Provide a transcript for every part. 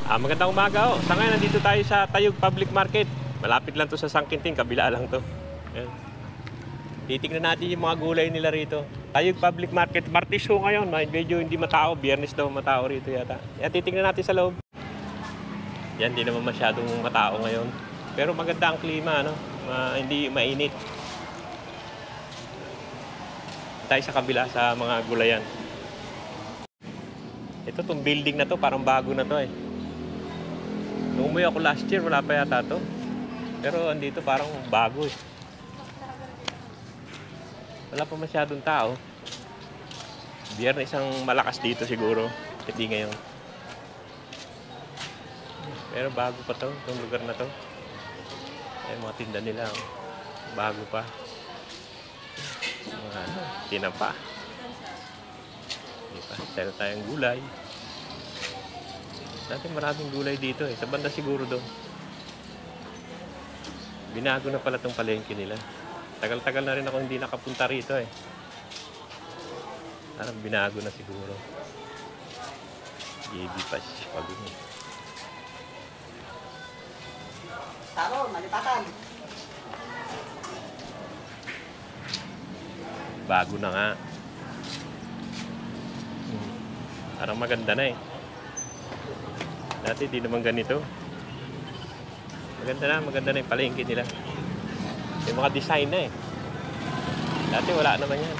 Magandang umaga ho. Sa ngayon, nandito tayo sa Tayug Public Market. Malapit lang to sa Sangkinting, kabila lang to. Ayan. Titignan natin yung mga gulay nila rito. Tayug Public Market, Martes ho ngayon. Medyo hindi matao, Biyernes daw matao rito yata. Kaya titignan natin sa loob. Yan, hindi naman masyadong matao ngayon. Pero maganda ang klima, ano? Hindi mainit. Tayo sa kabila sa mga gulayan. Ito, tong building na to, parang bago na to eh. Nung umuwi ako last year, wala pa yata to. Pero andito parang bago eh. Wala pa masyadong tao. Biyernes isang malakas dito siguro. Hindi ngayon. Pero bago pa to, itong lugar na to. Ay, mga tinda nila. Bago pa. Mga tinapa. Diba? Sell tayong gulay. Dati maraming gulay dito eh. Sa banda siguro doon. Binago na pala itong palengke nila. Tagal-tagal na rin ako hindi nakapunta rito eh. Parang binago na siguro. JB Pash. Pagod. Taro, malipatan. Bago na nga. Parang maganda na eh. Dati di naman ganito. Maganda na yung palengke nila. Yung mga design na eh. Dati wala naman yan.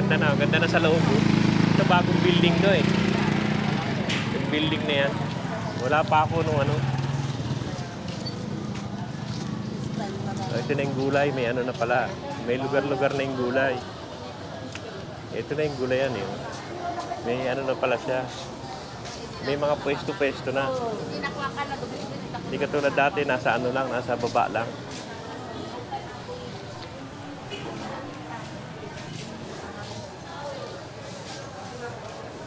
Maganda na sa loob. Ito bagong building to eh. Yung building na yan. Wala pa ako nung ano. Ito na yung gulay, may ano na pala. May lugar-lugar na yung gulay. Ito na yung gulayan eh. May ano na pala siya. May mga pwesto-pwesto na. Hindi katulad dati, nasa ano lang, nasa baba lang.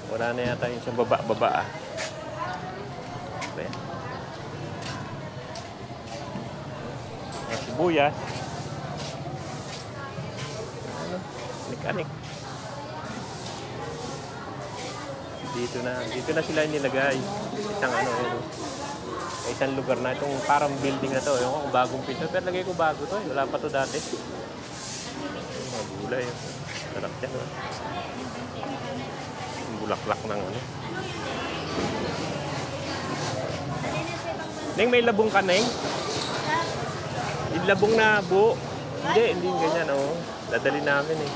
Wala na yata yung sa baba-baba ah. Ayan. Ang sibuyas. Ano? Anik-anik. Dito na sila nilagay. Isang ano, isang lugar na itong parang building na to. Yung bagong pinto. Pero lagay ko bago to. Wala pa to dati. Mga gulay. Sarap yan. Yung bulaklak ng ano. Neng, may labong ka, Neng? Yung labong na buo. Hindi ganyan. Oh. Dadali namin eh.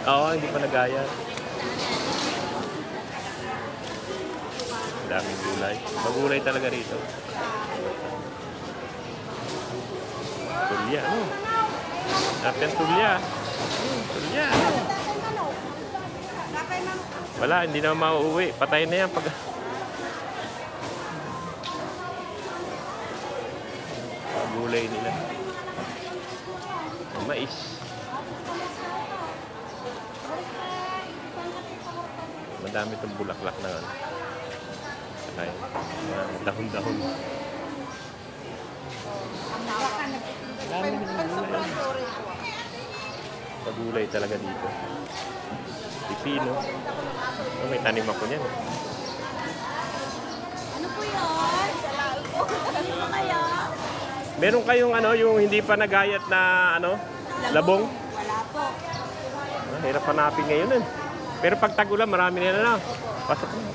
Oo, hindi pa nagaya. Daming gulay. Magulay talaga rito. Tulya, ano? Natin tulya. Tulya. Wala, hindi na mauuwi. Patay na yan pag... Gulay nila. Mais. Madami itong bulaklak na ano. Saka dahon-dahon. Dami ng gulay. Pagulay talaga dito. Pipino. Oh, may tanim ako niyan. Ano po yun? Ano po kaya? Meron kayong ano, yung hindi pa nagayat na ano, labong? Wala po. Hirap hanapin ngayon eh. Pero pag tag-ulan, marami na na. Pasok na.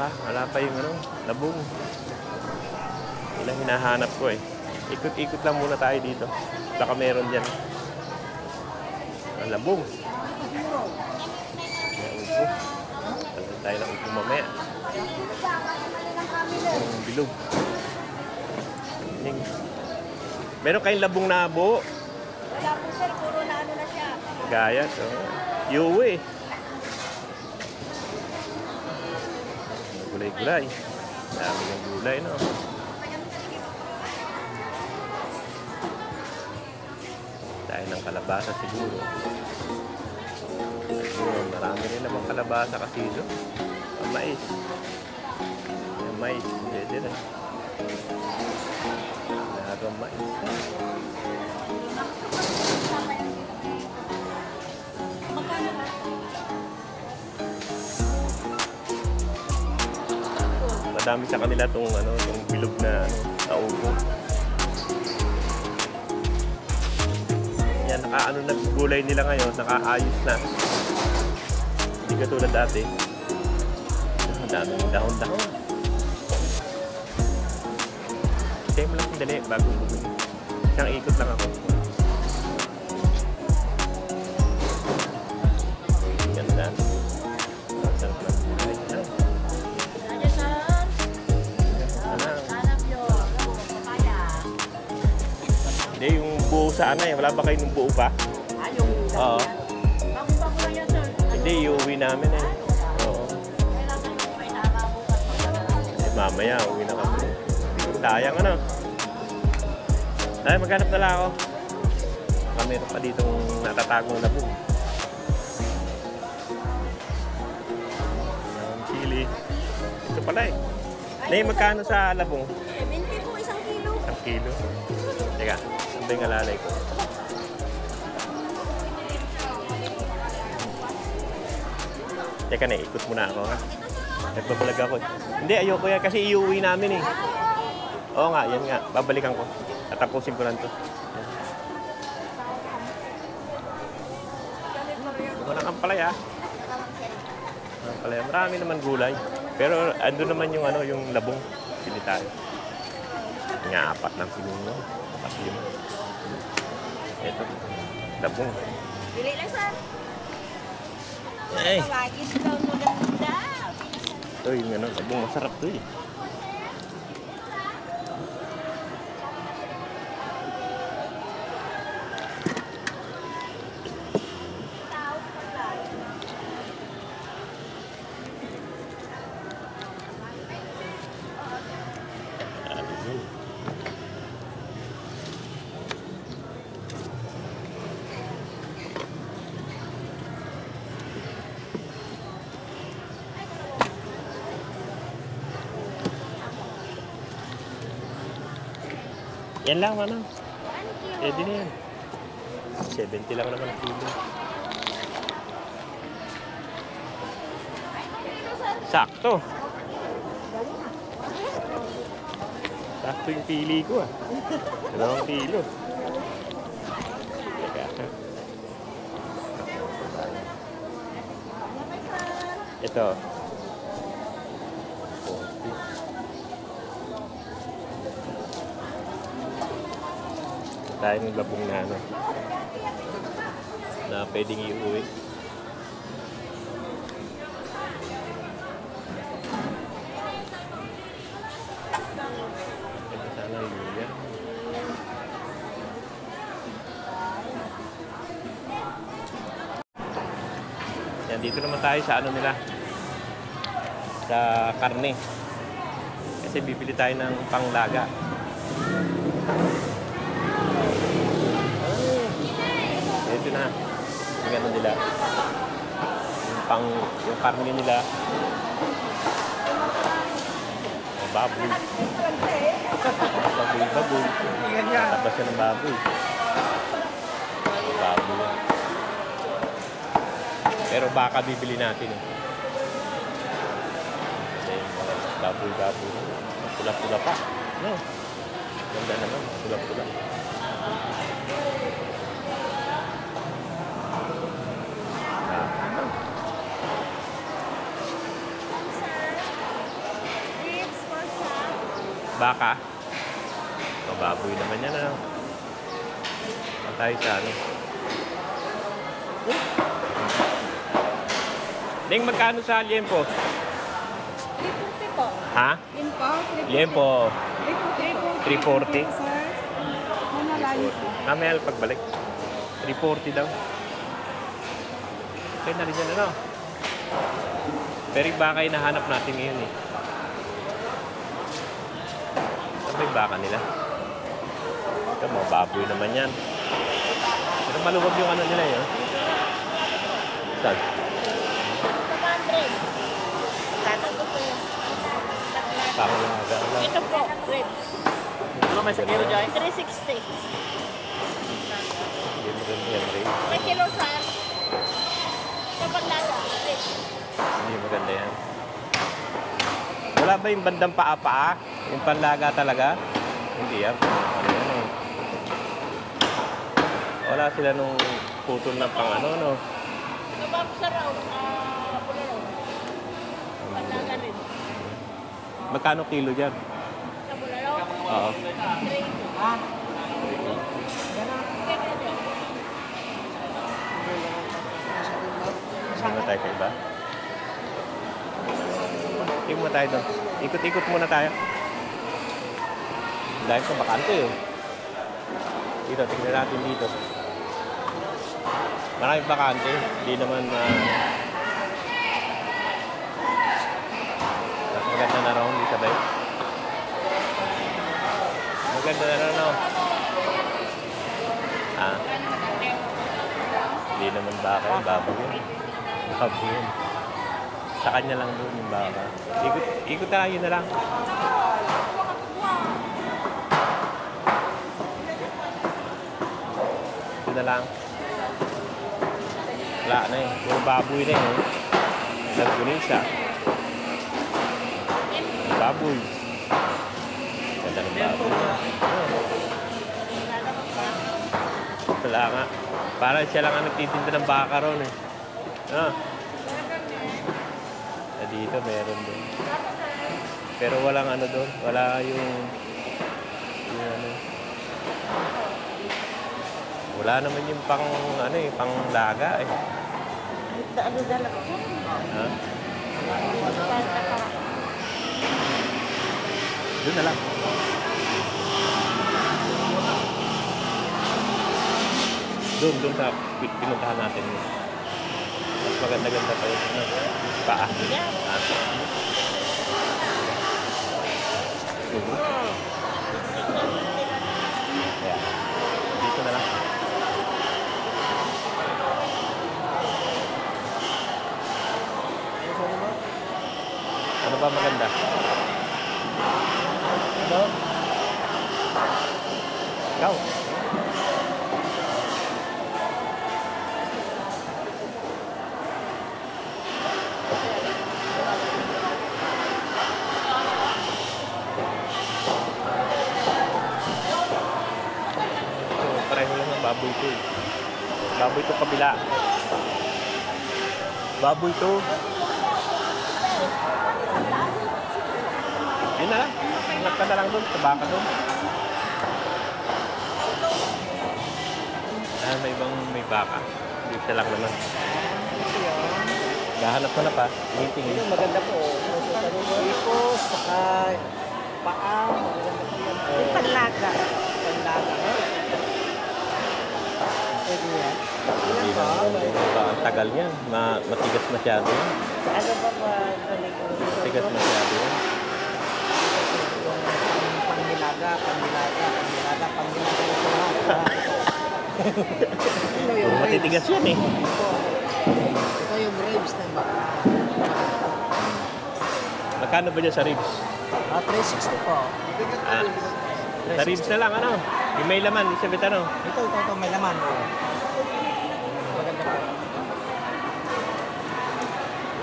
Wala pa yung ano, labong. Ilang hinahanap ko eh. Ikot-ikot lang muna tayo dito. Baka meron dyan. Labong. Upo. Tayo lang upo mamaya. Bilog. Meron kayong labong na buo? Wala po sir, puro na ano na siya. Gaya, so. Yuwi. Gulay-gulay. Dami ng gulay, no? Dahil ng kalabasa siguro. Siguro, marami rin naman kalabasa kasi ito. Ang mais. Yung mais, pwede rin. Lagang mais. Magkano ba? Madami sa kanila tong ano, yung bilog na ano, na upo. Yan, nakaano na gulay nila ngayon, nakaayos na. Hindi katulad dati. Ang daming dahon-dahon. Kaya mo lang sandali bago bumili. Isang ikot lang ako. Ganda. Sarap lang. Ay, yan. Hindi, yung buo sa ano eh. Wala ba kayo ng buo pa? Yung Oo. Bago-bago lang yan, sir. Hindi, iuwi namin eh. Oo. Kailangan yung may nakabukas magdadala. Eh, mamaya, uwi na kami. Sayang ano. Dahil maghanap na lang ako. Baka meron pa ditong natatagong labong. Ang chili. Ito pala eh. Nay, magkano sa labong? 20 po, 1 kilo. 1 kilo. Teka, ano ba yung alalay ko? Teka na, ikot muna ako ha. Nagbabalag ako eh. Hindi, ayoko yan kasi iuwi namin eh. Oo nga, yan nga. Babalikan ko. Tatapusin ko lang to. Ito na kampalaya. Kampalaya. Marami naman gulay. Pero ando naman yung ano, yung labong. Pili tayo. Nga, 4 lang siguro. 4 yun. Ito. Labong. Bili lang, sir. Ay! Lagi daw maganda. Ito yung ano, labong. Masarap to eh. Yan lang, ano? Pwede na yan. 70 lang naman ang kilo. Sakto. Sakto yung pili ko ah. 2 kilo. Teka. Ito. Tayo ng labong na ano na pwedeng iuwi. Ito sana luya. Yan, dito naman tayo sa ano nila, sa karne kasi bibili tayo ng panglaga. Ito na. Yung ano nila. Yung karne nila. Yung baboy. Baboy. Tapos yan ng baboy. Baboy. Pero baka bibili natin eh. Kasi baboy. Pula-pula pa. No. Ganda naman. Pula-pula. Baka. Baboy naman yan ano. Tayo sa ano. Ding, magkano sa liempo? 340 po. Ha? Liempo. 340. 340. Sir. Manalali po. Mamaya pagbalik. 340 daw. Okay na rin yan ano. Pero yung baka hinahanap natin ngayon eh. Saan yung baka nila? Ito, mga baboy naman yan. Pero maluwag yung ano nila yun. Saan? 200. Tatag ko po yun. Panglaga lang. Ito po, ribs. Ano may sakiro dyan? 360. Hindi mo ganun yan, Ray. May kilo saan? Kapag lasa, ribs. Hindi maganda yan. Wala ba yung bandang paa-paa? Yung panlaga talaga? Hindi yan. Ano yan, oh. Wala sila nung putol ng pang ano, no? Kabab sa raw, bulalo. Panlaga rin. Magkano kilo dyan? Sa bulalo, Oo. 3. Hindi mo tayo kay iba? Tingin mo tayo doon. Ikot-ikot muna tayo. Dahil sa bakante eh. Dito, tingnan natin dito. Maraming bakante. Hindi naman maganda na raw, hindi sabay. Maganda na raw, no? Ah. Hindi naman baka yun, baboy yun. Baboy yun. Sa kanya lang doon yung baka. Ikot na lang, yun na lang. Yun na lang. Wala na eh. Puro baboy na eh. Nagkunin siya. Baboy. Ganda ng baboy. Wala nga. Parang siya lang ang nagtitinda ng baka ron eh. Ah. Dito meron doon. Pero walang ano doon. Wala yung ano. Wala naman yung pang ano eh, pang laga eh. Ano dala ko? Ha? Doon na lang. Doon sa pinuntahan natin. Mas maganda-ganda pa yun. Ano? Paa. Ah. Yeah. Dito na lang. Ano ba maganda? Ano? Ikaw. Pareho lang ang baboy ko eh. Baboy to kabila. Baboy to. Yun na lang. Ingat ka na lang doon. Sa baka doon. Ah, may ibang may baka. Hindi siya lang naman. Gahanap ko na pa. Tingin. Maganda po. Ipos, saka paa. Maganda po yan. Panlaga. Panlaga. Pwede yan. Hindi na. Ang tagal niyan. Matigas masyado yan. Ano ba ba? Matigas masyado yan. Pangnilaga. Matitigas yan eh. Ito yung ribs na baka. Magkano ba dyan sa ribs? 360 po. Ah, sa ribs na lang, ano? Yung may laman, isabit ano? Ito, may laman. Maganda po.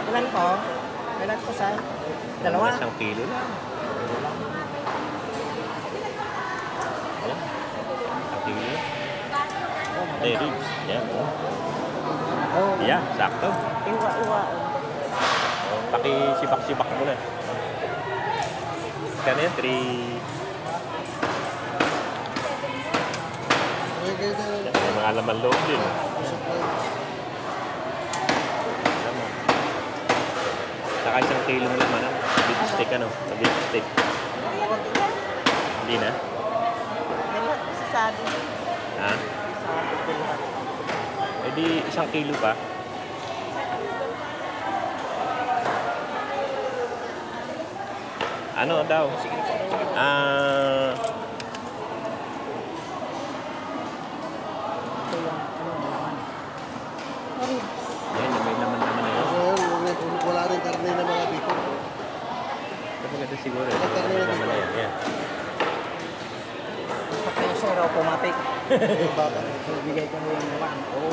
Ilan po? Ilan po sa? Dalawa? Isang kilo lang. Ayan. Isang kilo lang. Hindi, ribs. Yan. Oh. Yeah, sakto. Iwa-iwa. Oh, pakisibak-sibak mo na. Kano yan? 3... Yan, may mga laman loob din. Laman. Saka isang kilong laman. Beef steak ano? Beef steak. Hindi na? Sabi. Ha? Eh di isang kilo pa. Ano daw? Ah... Yan, may laman-laman na yun. Wala rin karne ng mga biko. Ito Ito siguro. Ito, Naman na yan. Yan. Basta pressure, automatic. Baba, bigay ko mo yung naman. Oo.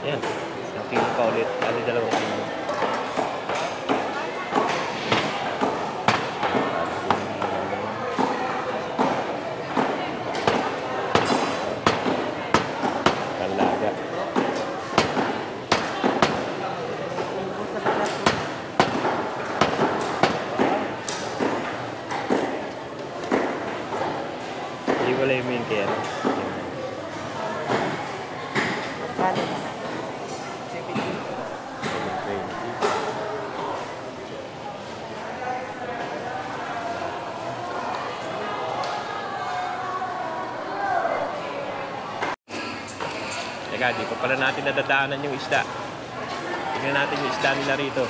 Yan. Isang kilo pa ulit. Ano 2 kilo. Talaga. Hindi wala yung main care. Kano na? 70. Teka, di pa pala natin nadadaanan yung isda. Tingnan natin yung isda nila rito.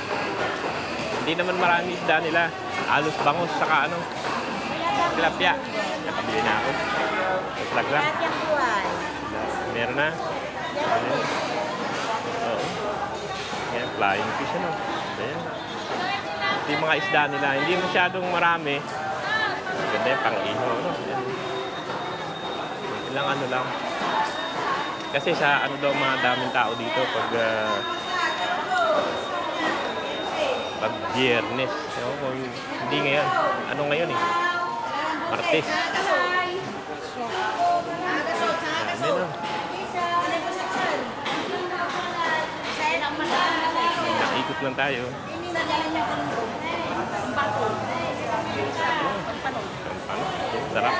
Hindi naman marami isda nila. Alos bangus, saka ano, tilapia. Nakabili na ako. Flag lang. Lahat yung buwan. Meron na. Ayan. Oo. Ayan, flying fish ano. Ayan. Ito yung mga isda nila. Hindi masyadong marami. Ganda yung pang-iho. Ano? Ayan. Ilang ano lang. Kasi sa ano daw mga daming tao dito pag Biyernes. Ewan ko, hindi ngayon. Ano ngayon eh? Martes. Dami na. Naikot lang tayo. Sarap.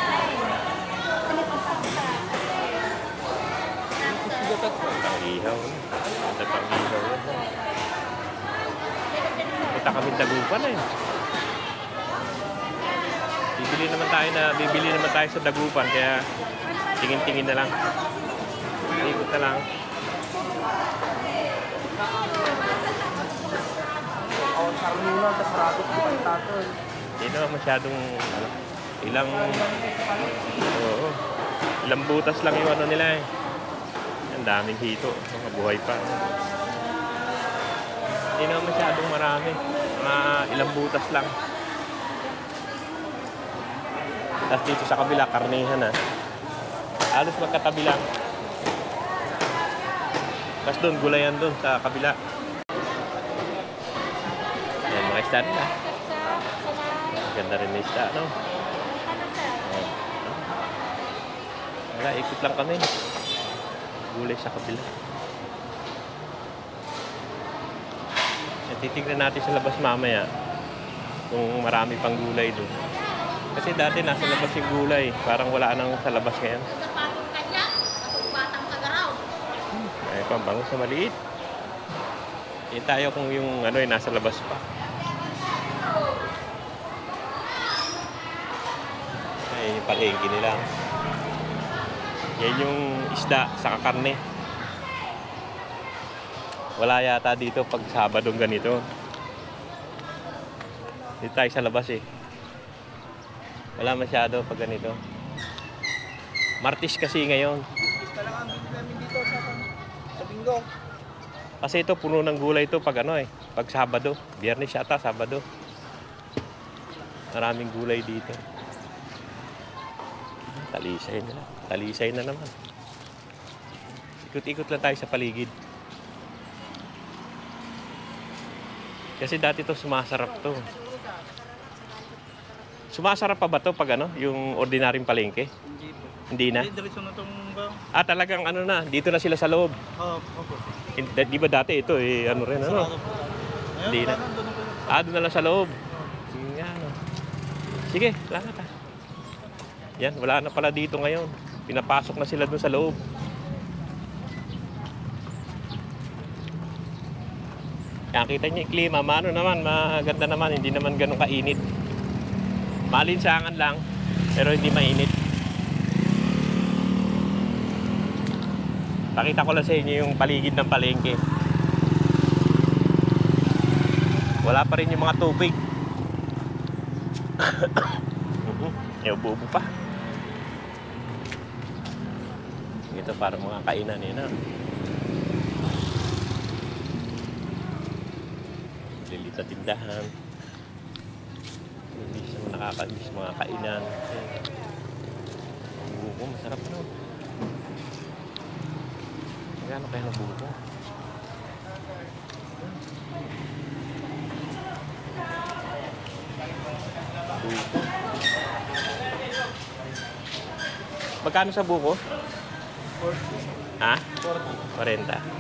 Pang-ihaw. Ganda pang-ihaw. Punta kami Dagupan eh. Bibili naman tayo sa Dagupan kaya tingin-tingin na lang. Ikot na lang. Awang sarnuna, tapos rabbit ko pa tatol. Hindi naman masyadong ano, ilang butas lang yung ano nila eh. Ang daming hito, mga buhay pa. Hindi naman masyadong marami. Mga ilang butas lang. Tapos dito sa kabila, karnihan na. Halos magkatabi lang. Tapos doon, gulayan doon sa kabila. Yan, mga isda nila. Ganda rin yung isda, no? Wala, ikot lang kami. Gulay sa kabila. Titignan natin sa labas mamaya kung marami pang gulay doon. Kasi dati nasa labas yung gulay. Parang wala nang sa labas ngayon. Ay, pambango sa maliit. Hindi tayo kung yung ano nasa labas pa. Ay, yung palengke nila. Yan yung isda sa karne. Wala yata dito pag Sabadong ganito. Dito tayo sa labas eh. Wala masyado pag ganito. Martes kasi ngayon. Basta lang ang bili namin dito sa Bingo. Kasi ito puno ng gulay ito pag ano eh. Pag Sabado. Biyernes yata, Sabado. Maraming gulay dito. Talisay na. Talisay na naman. Ikot-ikot lang tayo sa paligid. Kasi dati to sumasarap to. Sumasarap pa ba to pag ano? Yung ordinaryong palengke? Hindi po. Hindi na? Diretso na itong ba? Ah, talagang ano na. Dito na sila sa loob. Opo. Di ba dati ito eh, ano rin ano? Hindi na. Ah, doon na lang sa loob. Yan. Sige, salamat ah. Yan, wala na pala dito ngayon. Pinapasok na sila doon sa loob. Yan, kita niyo yung klima. Maano naman, maganda naman. Hindi naman ganun kainit. Malinsangan lang, pero hindi mainit. Pakita ko lang sa inyo yung paligid ng palengke. Wala pa rin yung mga tubig. Ubo-ubo pa. Ito para mga kainan yun. maliit na tindahan. Hindi siya nakakabis mga kainan. Ayan. Ang buko, masarap no. Magkano kaya ng buko? Buko. Magkano sa buko? 40. Ha? 40. 40.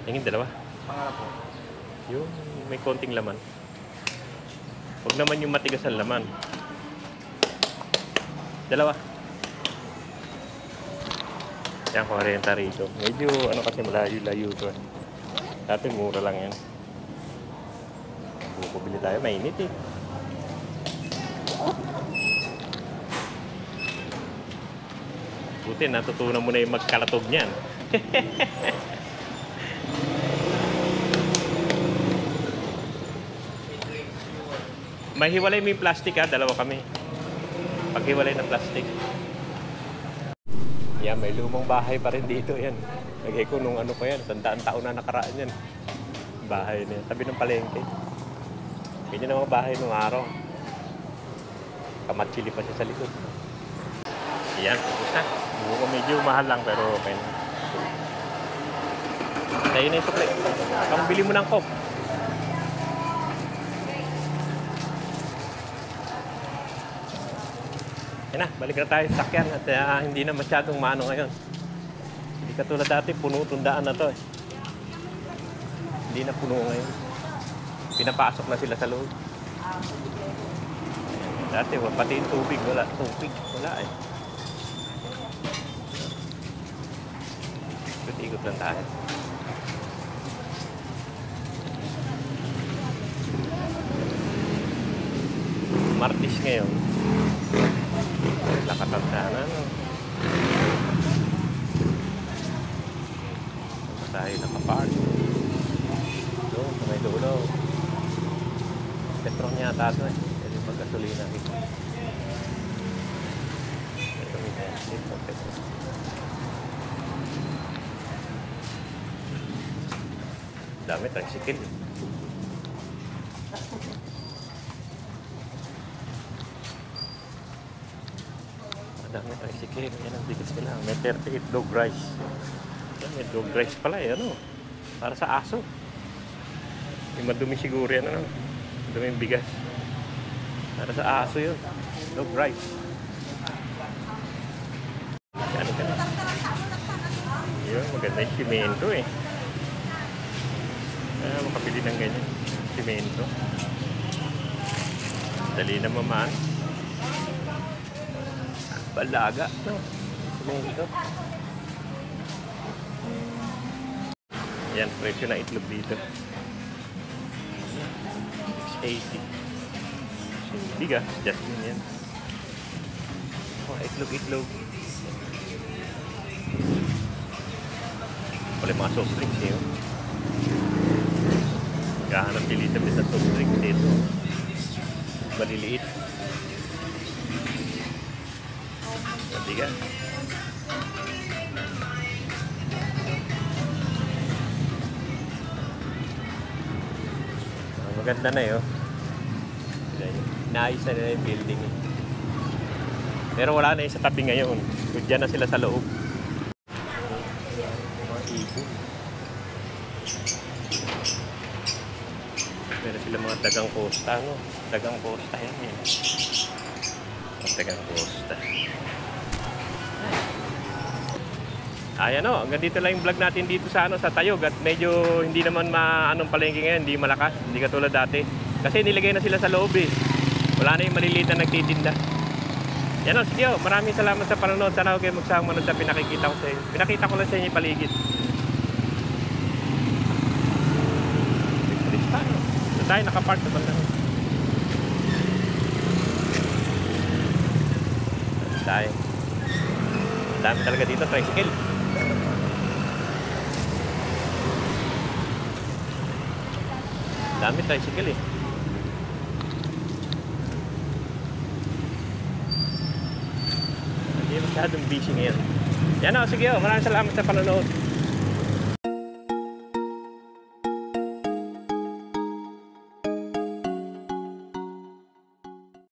Tingin dalawa. Pangarap po. Yung may konting laman. Huwag naman yung matigas ang laman. Dalawa. Yan, 40 rito. Medyo ano kasi malayo-layo to. Dati mura lang yan. Buko bili tayo, mainit eh. Buti, natutunan mo na yung magkalatog niyan. May hiwalay mo yung plastic ha, dalawa kami. Paghiwalay ng plastic. Yan, may lumang bahay pa rin dito yan. Lagay ko nung ano pa yan, 100 taon na nakaraan yan. Bahay na yan, tabi ng palengke. Ganyan ang mga bahay nung araw. Kamatsili pa siya sa likod. Yan, tapos na. Buko medyo mahal lang pero okay na. Tayo na yung sukli. Kung bili mo ng coke. Yan na, balik na tayo sa sakyan at hindi na masyadong maano ngayon. Hindi katulad dati, puno tundaan na to eh. Hindi na puno ngayon. Pinapasok na sila sa loob. Dati, pati yung tubig, wala. Tubig, wala eh. Ikot-ikot lang tayo. Martis ngayon. Lakatanda na. Tayo nakapark. Doon, sa may dulo. Petron yata ito eh. Pwede magkasulina ito. Ito may Petron. Dami, tricycle. Dami tricycle. Yan ang bigas nila. May 38 dog rice. Yan, may dog rice pala eh. Ano? Para sa aso. Yung madumi siguro yan. Ano? Madumi yung bigas. Para sa aso yun. Dog rice. Yan ka na. Yun, maganda yung simento eh. Makapili ng ganyan. Simento. Dali na maman. Balaga. No? Simento. Yan, presyo na itlog dito. 680. Bigas, Jasmine yan. Oh, itlog-itlog. Wala mga soft drinks eh. Gahanap pilitan din sa soft drinks dito. Maliliit. Bigas. Maganda na yun. Naayos na nila yung building. Pero wala na yung sa tabi ngayon. Diyan na sila sa loob. Mga ibon. Pero sila mga dagang costa, no? Dagang costa yan. Dagang costa. Ayan o, hanggang dito lang yung vlog natin dito sa Tayog at medyo hindi naman anong palengke ngayon, hindi malakas, hindi katulad dati. Kasi nilagay na sila sa loob eh. Wala na yung maliliit na nagtitinda. Yan o, sige o, maraming salamat sa panonood. Sana huwag kayo magsama manood sa pinakikita ko sa inyo. Pinakita ko lang sa inyo yung paligid. So tayo nakapark sa banda. Tayo. Ang dami talaga dito, tricycle. Dami tricycle eh. Hindi masyadong busy ngayon. Yan o, sige o. Maraming salamat sa panonood.